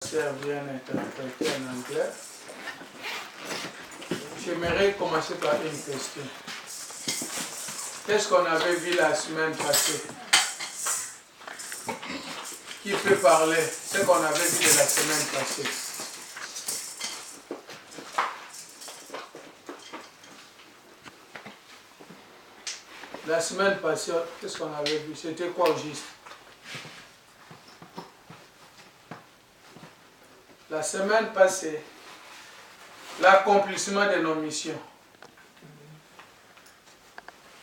C'est bien interprété en anglais. J'aimerais commencer par une question. Qu'est-ce qu'on avait vu la semaine passée? Qui peut parler? Ce qu'on avait vu de la semaine passée. La semaine passée, qu'est-ce qu'on avait vu? C'était quoi au juste? La semaine passée, l'accomplissement de nos missions.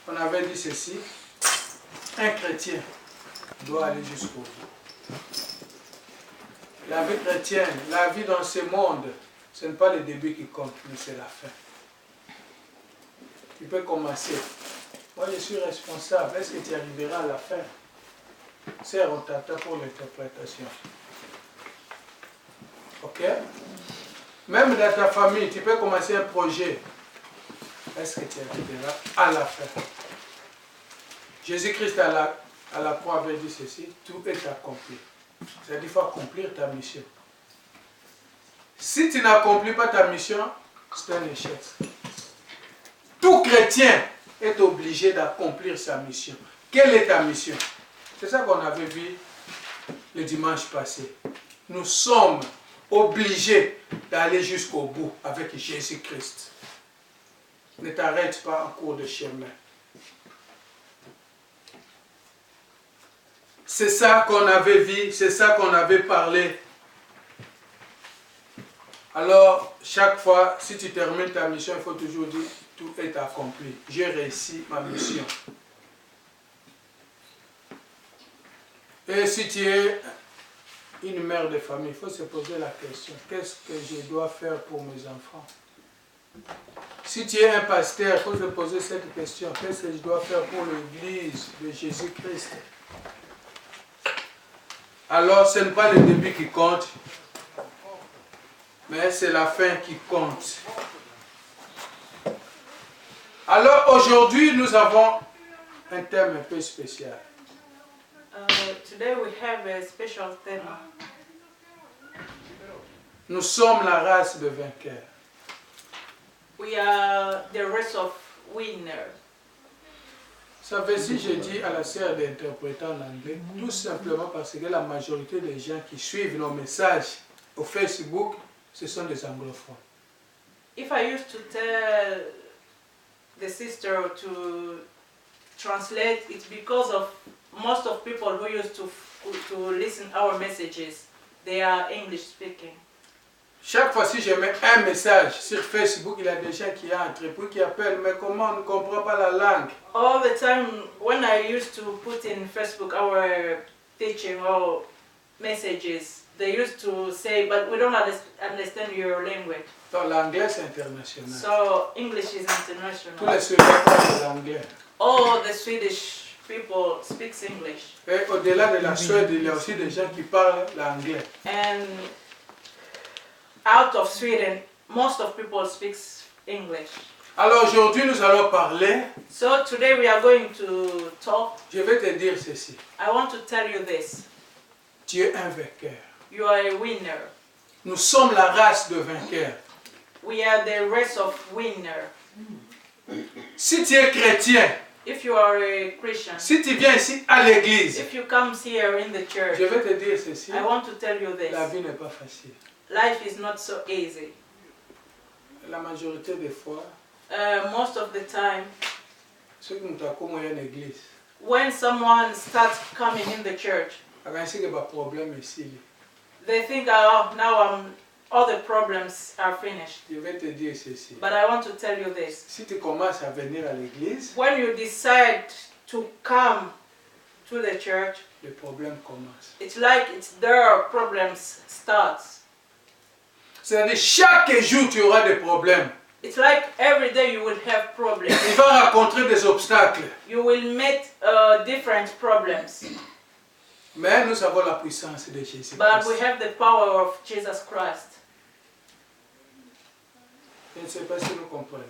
On avait dit ceci, un chrétien doit aller jusqu'au bout. La vie chrétienne, la vie dans ce monde, ce n'est pas le début qui compte, mais c'est la fin. Tu peux commencer. Moi, je suis responsable. Est-ce que tu arriveras à la fin? C'est on t'attend pour l'interprétation. Ok? Même dans ta famille, tu peux commencer un projet. Est-ce que tu arriveras à la fin? Jésus-Christ à la croix avait dit ceci, tout est accompli. C'est-à-dire qu'il faut accomplir ta mission. Si tu n'accomplis pas ta mission, c'est un échec. Tout chrétien est obligé d'accomplir sa mission. Quelle est ta mission? C'est ça qu'on avait vu le dimanche passé. Nous sommes obligés d'aller jusqu'au bout avec Jésus-Christ. Ne t'arrête pas en cours de chemin. C'est ça qu'on avait vu, c'est ça qu'on avait parlé. Alors, chaque fois, si tu termines ta mission, il faut toujours dire, tout est accompli. J'ai réussi ma mission. Et si tu es une mère de famille, il faut se poser la question, qu'est-ce que je dois faire pour mes enfants? Si tu es un pasteur, il faut se poser cette question, qu'est-ce que je dois faire pour l'église de Jésus-Christ? Alors, ce n'est pas le début qui compte, mais c'est la fin qui compte. Alors, aujourd'hui, nous avons un thème un peu spécial. Today we have a special theme. Nous sommes la race de vainqueurs. We are the race of winners. Ça veut dire, je dis à la sœur d'interpréter en anglais, tout simplement parce que la majorité des gens qui suivent nos messages au Facebook, ce sont des anglophones. If I used to tell the sister to translate, it's because of most of people who used to listen our messages, they are English speaking. Chaque fois si je mets un message sur Facebook, il y a des gens qui entrent puis qui appellent, mais comment on ne comprend pas la langue? All the time when I used to put in Facebook our teaching or messages, they used to say, but we don't understand your language. Donc l'anglais c'est international. So English is international. Tous les Suédois parlent l'anglais. All the Swedish people speak English. Et au-delà de la Suède, il y a aussi des gens qui parlent l'anglais. And out of Sweden, most of people speak English. Alors aujourd'hui nous allons parler. So today we are going to talk. Je vais te dire ceci. I want to tell you this. Tu es un vainqueur. You are a winner. Nous sommes la race de vainqueurs. We are the race of winners. Si tu es chrétien, if you are a Christian, si tu viens ici à l'église, if you come here in the church, je vais te dire ceci. I want to tell you this. La vie n'est pas facile. Life is not so easy. La majorité des fois, most of the time, ceux qui nous accompagnent à l'église, when someone starts coming in the church, problème ici. they think, oh, now all the problems are finished. Je vais te dire ceci. But I want to tell you this. Si tu commences à venir à l'église, when you decide to come to the church, les problèmes commencent. it's like their problems starts. C'est-à-dire chaque jour tu auras des problèmes. It's like every day you will have problems. Tu vas rencontrer des obstacles. You will meet different problems. Mais nous avons la puissance de Jésus. But we have the power of Jesus Christ. Je ne sais pas si nous comprenons.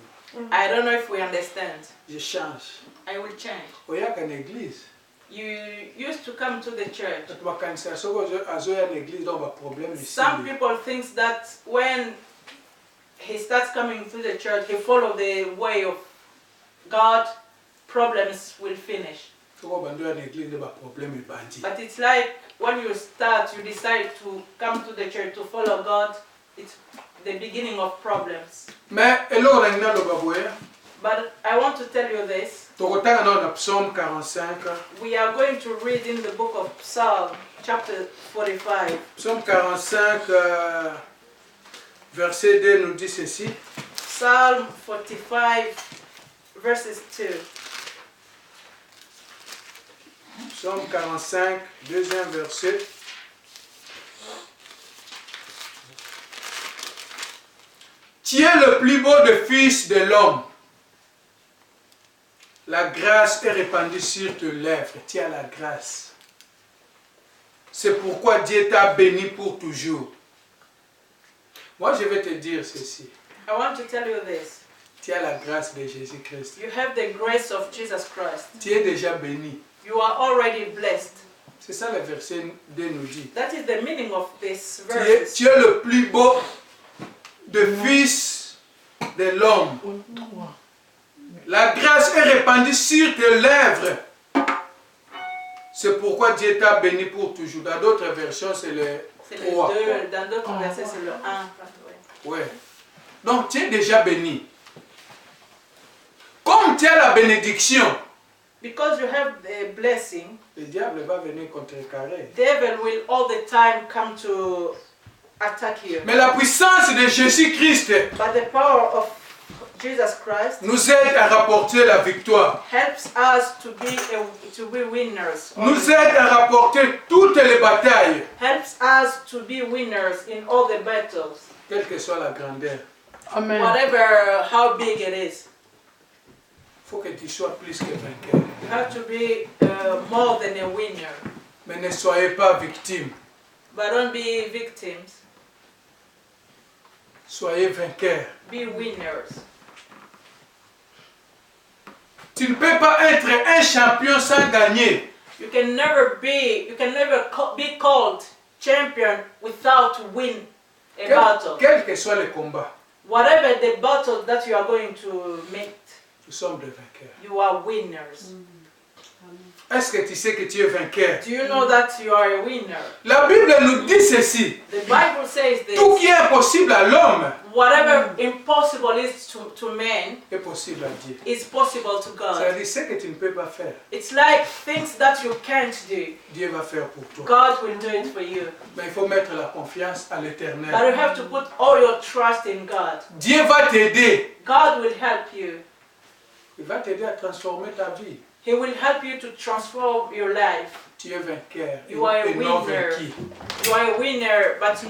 I don't know if we understand. Je change. I will change. Il y a qu'une église. You used to come to the church. Some Some people think that when he starts coming to the church, he follow the way of God, problems will finish. But it's like when you start, you decide to come to the church to follow God, it's the beginning of problems. But I want to tell you this. We are going to read in the book of Psalm, chapter 45. Psalm 45, verset 2 nous dit ceci. Psalm 45, verses 2. Psalm 45, deuxième verset. Tu es le plus beau des fils de l'homme. La grâce est répandue sur tes lèvres. Tu as la grâce. C'est pourquoi Dieu t'a béni pour toujours. Moi, je vais te dire ceci. I want to tell you this. Tu as la grâce de Jésus-Christ. You have the grace of Jesus Christ. Tu es déjà béni. You are already blessed. C'est ça le verset 2 nous dit. That is the meaning of this verse. Tu es le plus beau des fils de l'homme. La grâce est répandue sur tes lèvres. C'est pourquoi Dieu t'a béni pour toujours. Dans d'autres versions, c'est le 3. Dans d'autres versets, c'est le 1. Ouais. Donc, tu es déjà béni. Comme tu as la bénédiction, because you have the blessing, le diable va venir contrecarrer. Devil will all the time come to attack you. Mais la puissance de Jésus-Christ But the power of Jesus Christ nous aide à rapporter la victoire. helps us to be winners. Nous aide à rapporter toutes les batailles. Helps us to be winners in all the battles. Quelle que soit la grandeur. Amen. Whatever how big it is. Il faut que tu sois plus que vainqueur. You have to be more than a winner. Mais ne soyez pas victime. But don't be victims. Soyez vainqueurs. Be winners. Tu ne peux pas être un champion sans gagner. You can never be called champion without win a battle. Quel que soit le combat, Whatever the battle that you are going to make, nous sommes des vainqueurs. you are winners. Est-ce que tu sais que tu es vainqueur? Do you know that you are a winner? La Bible nous dit ceci. The Bible says Tout this. qui est impossible à l'homme Whatever impossible is to man est possible à Dieu. is possible to Ça veut God. dire ce que tu ne peux pas faire, It's like things that you can't do. Dieu va faire pour toi. God will do it for you. Mais il faut mettre la confiance à But l'Éternel. you have to put all your trust in God. Dieu va t'aider. God will help you. Il va t'aider à transformer ta vie. He will help you to transform your life. Tu es vainqueur You are a et non winner. vaincu. You are a winner, but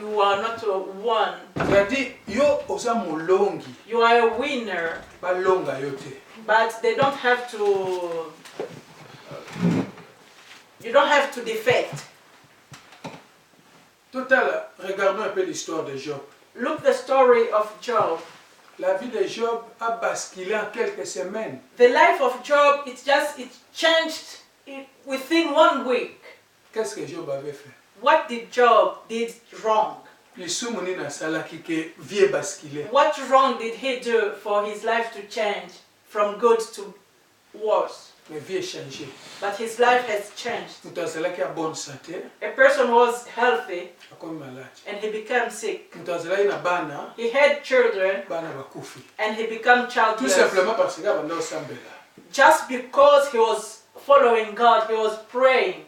you are not a one. C'est-à-dire, yo oza molongi, You are a winner, balonga yo te. but they don't have to. You don't have to defect. Total, regardons un peu l'histoire de Job. Look the story of Job. La vie de Job a basculé en quelques semaines. The life of Job, it changed within 1 week. Qu'est-ce que Job avait fait? What did Job did wrong? Lisumuni na salaki ke vie basculé. What wrong did he do for his life to change from good to worse? Mais vie est changée. But his life has changed. Mutu azalaki a bonne santé, A person was healthy akomi malade. and he became sick. Mutu azalaki na bana, He had children bana bakufi. and he became Tout childless. simplement parce que banda osambela. Just because he was following God, he was praying.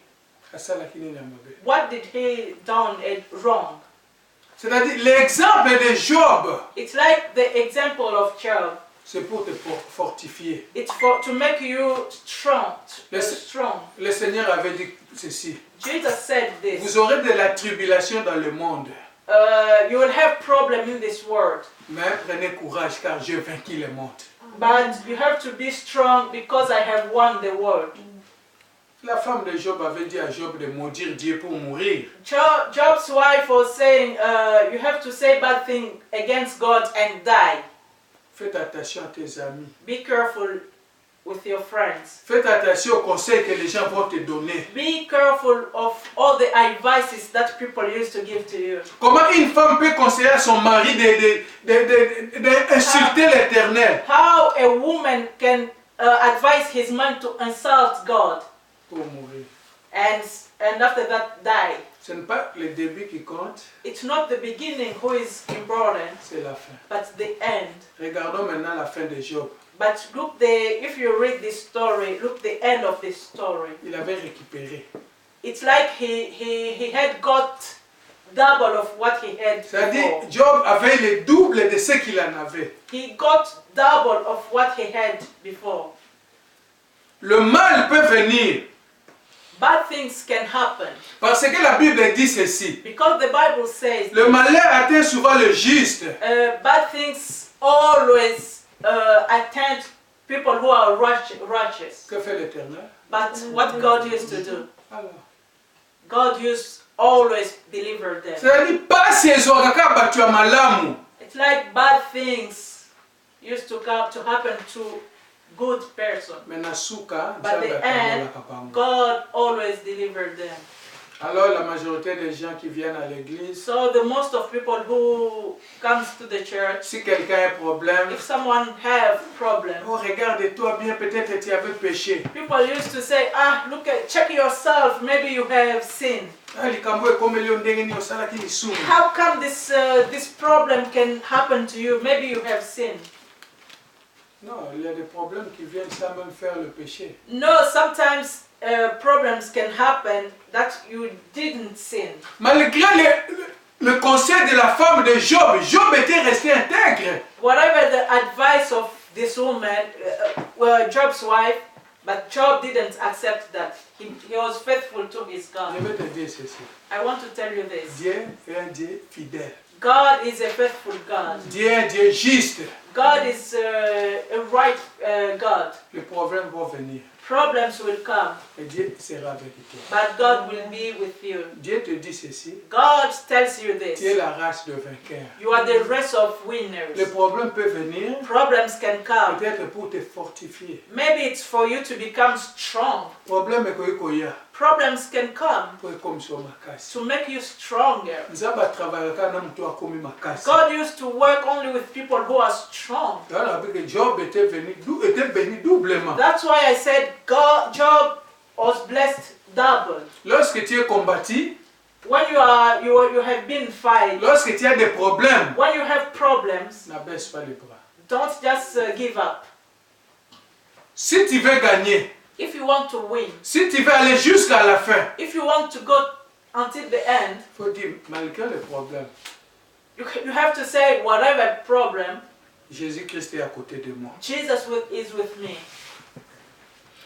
Asalaki nini ya mabe. What did he done wrong? C'est-à-dire, l'exemple de Job, It's like the example of Job. c'est pour te fortifier. It's to make you strong. Strong. Le Seigneur avait dit ceci. Jesus said this. Vous aurez de la tribulation dans le monde. You will have problem in this world, Mais prenez courage car j'ai vaincu le monde. but you have to be strong because I have won the world. La femme de Job avait dit à Job de maudire Dieu pour mourir. Job's wife was saying, you have to say bad thing against God and die. Faites attention à tes amis. Be careful with your friends. Faites attention aux conseils que les gens vont te donner. Be careful of all the advices that people used to give to you. Comment une femme peut conseiller à son mari d'insulter l'Éternel? How a woman can advise his man to insult God Pour mourir. and after that die. Ce n'est pas le début qui compte, It's not the beginning who is important, c'est la fin. but the end. Regardons maintenant la fin de Job. But look if you read this story, look the end of this story. Il avait récupéré. It's like he had got double of what he had C'est-à-dire, before. Job avait le double de ce qu'il en avait. He got double of what he had before. Le mal peut venir Bad things can happen parce que la Bible dit ceci. because the Bible says Le malheur atteint souvent le juste. bad things always attend people who are righteous. Que fait l'Éternel? But what God used to do, Alors, God used always deliver them. c'est-à-dire, pas si ils ont battu à malamu. It's like bad things used to happen to good person. Mais nasuka, But the end, God always delivered them. alors la majorité des gens qui viennent à l'église, So the most of people who comes to the church, si quelqu'un a un problème, if someone have problem, oh regarde-toi bien, peut-être tu avais péché. people used to say, check yourself, maybe you have sinned. Ah, likambo ekomeli yo ndenge nini osalaki lisumu. How come this problem can happen to you? Maybe you have sinned. Non, il y a des problèmes qui viennent sans même faire le péché. No, sometimes problems can happen that you didn't sin. Malgré le conseil de la femme de Job, Job était resté intègre. Whatever the advice of this woman, Job's wife, but Job didn't accept that. He was faithful to his God. Je vais te dire ceci. I want to tell you this. Dieu est un Dieu fidèle. God is a faithful God. Dieu est un Dieu juste. God is a right God. Les problèmes vont venir. Problems will come, Et Dieu sera avec toi. but God will be with you. Dieu te dit ceci. God tells you Tu es this. la race de vainqueurs. You are the race of winners. Les problèmes peuvent venir Problems can come. peut-être pour te fortifier. Maybe it's for you to become strong. Problème est koya Problems can come pour comme sur makasi. to make you stronger. Nzaba travaillera na mtu akomi makasi. God used to work only with people who are strong. Dans la Bible, Job était béni doublement. That's why I said Job was blessed double. Lorsque tu es combattu, When you have been fighting, lorsque tu as des problèmes, when you have problems, n'abaisse pas les bras. don't just give up. Si tu veux gagner, If you want to win, si tu veux aller jusqu'à la fin, if you want to go until the end, il faut dire, malgré les problèmes, you have to say, whatever problem, Jésus-Christ est à côté de moi. Jesus is with me.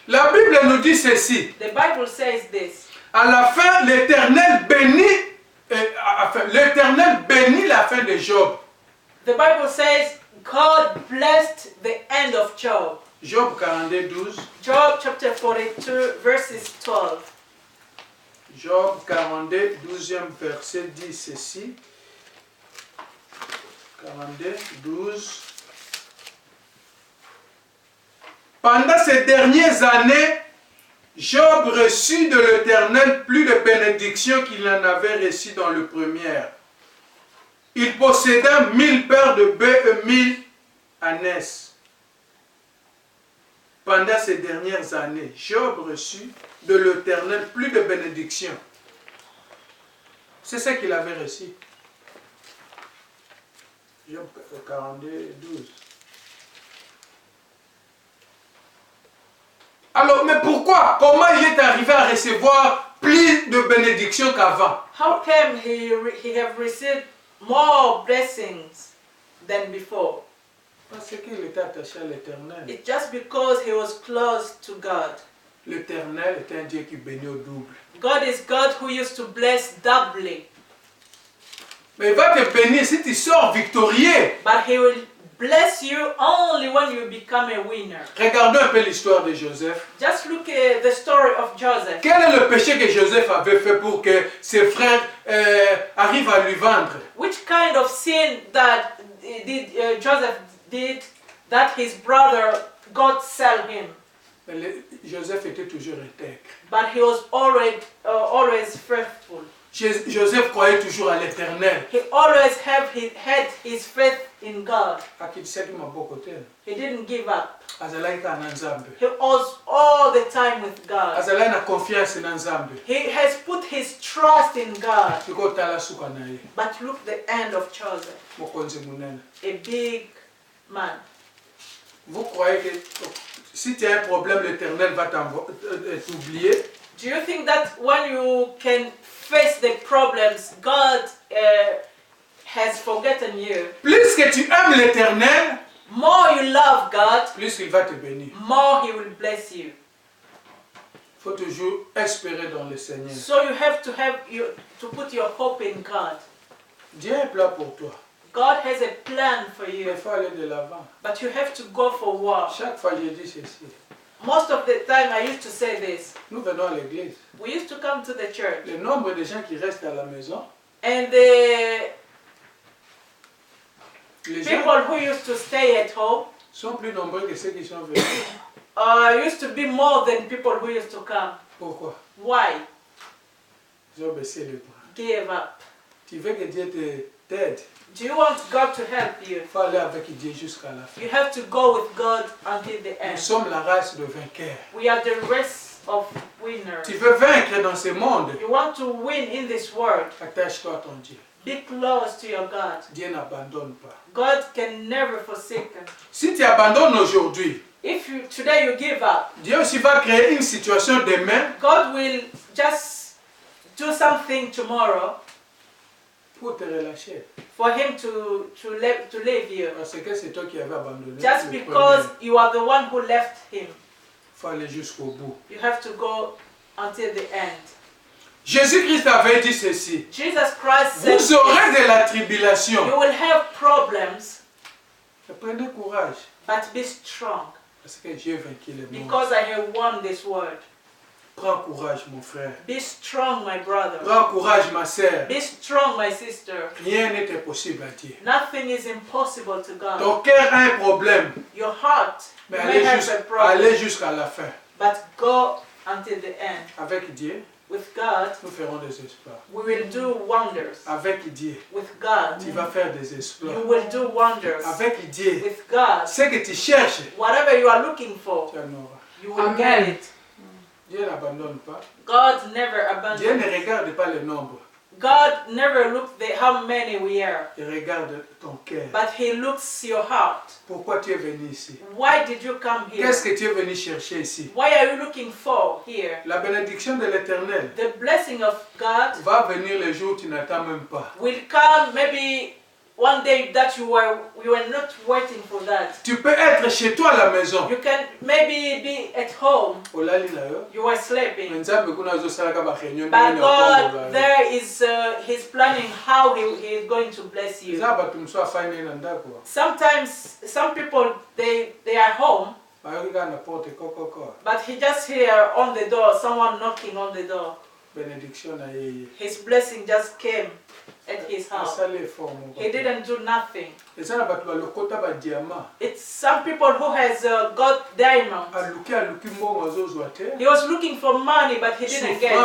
La Bible nous dit ceci. The Bible says this. À la fin, l'Éternel bénit la fin de Job. The Bible says God blessed the end of Job. Job 42, 12. Job chapter 42 verses 12. Job 42, 12e verset dit ceci. 42, 12. Pendant ces dernières années, Job reçut de l'Éternel plus de bénédictions qu'il en avait reçues dans le premier. Il posséda 1000 paires de bœufs et 1000 ânesses. Pendant ces dernières années, Job reçut de l'Éternel plus de bénédictions. C'est ce qu'il avait reçu. Job 42, 12. Alors, mais pourquoi? Comment il est arrivé à recevoir plus de bénédictions qu'avant? How come he have received more blessings than before? Parce qu'il était attaché à l'Éternel. It's just because he was close to God. L'Éternel est un Dieu qui bénit au double. God is God who used to bless doubly. Mais il va te bénir si tu sors victorieux. But he will bless you only when you become a winner. Regardons un peu l'histoire de Joseph. Just look at the story of Joseph. Quel est le péché que Joseph avait fait pour que ses frères arrivent à lui vendre? Which kind of sin Joseph did that his brother God sell him? Mais Joseph était toujours intègre. But he was always faithful. Joseph croyait toujours à l'Éternel. He always had his faith in God. He didn't give up. He was all the time with God. He has put his trust in God. But look the end of Joseph. A big man. Vous croyez que si tu as un problème, l'Éternel va t'oublier? Do you think that when you can face the problems, God has forgotten you? Plus que tu aimes l'Éternel, more you love God, plus il va te bénir. More He will bless you. Il faut toujours espérer dans le Seigneur. So you have to put your hope in God. Dieu a un plan pour toi. God has a plan for you. Il faut aller de l'avant. But you have to go forward. Chaque fois je dis ceci. Most of the time I used to say this. Nous venons à l'église. We used to come to the church. Le nombre de gens qui restent à la maison. And the people who used to stay at home sont plus nombreux que ceux qui sont venus. Used to be more than people who used to come. Pourquoi? Why? Ils ont baissé les bras. Give up. Tu veux que Dieu t'aide? Do you want God to help you? Il faut aller avec Dieu jusqu'à la fin. You have to go with God until the end. Nous sommes la race de vainqueurs. We are the race of winners. Tu veux vaincre dans ce monde? You want to win in this world? Attache-toi à ton Dieu. Be close to your God. Dieu n'abandonne pas. God can never forsake us. Si tu abandonnes aujourd'hui, if today you give up, Dieu aussi va créer une situation demain. God will just do something tomorrow. Pour te relâcher. For him to leave you. Parce que c'est toi qui avais abandonné. Just because you are the one who left him. Faut aller jusqu'au bout. You have to go until the end. Jésus-Christ avait dit ceci. Jesus Christ said, vous aurez de la tribulation. You will have problems. Prenez courage. But be strong. Parce que Dieu vaincu le monde. Because I have won this world. Prends courage, mon frère. Be strong, my brother. Prends courage, ma sœur. Be strong, my sister. Rien n'est impossible à Dieu. Nothing is impossible to God. Ton cœur a un problème. Your heart mais allez jusqu'à la fin. But go until the end. Avec Dieu, with God, nous ferons des exploits. We will do wonders. Avec Dieu, with God, tu vas faire des exploits. You will do wonders. Avec Dieu, with God, ce que tu cherches, whatever you are looking for, tu en auras. You will get it. Dieu n'abandonne pas. God never abandons. Dieu ne regarde pas le nombre. God never looks at how many we are. Il regarde ton cœur. But He looks your heart. Pourquoi tu es venu ici? Why did you come here? Qu'est-ce que tu es venu chercher ici? Why are you looking for here? La bénédiction de l'Éternel. The blessing of God va venir le jour où tu n'attends même pas. Will come maybe one day that you were not waiting for that. Tu peux être chez toi à la maison. You can maybe be at home. You were sleeping. But God there is He's planning how He is going to bless you. Sometimes some people they are home. But He just hear on the door someone knocking on the door. His blessing just came at his house. He didn't do nothing. It's some people who has got diamonds. He was looking for money, but he didn't get it.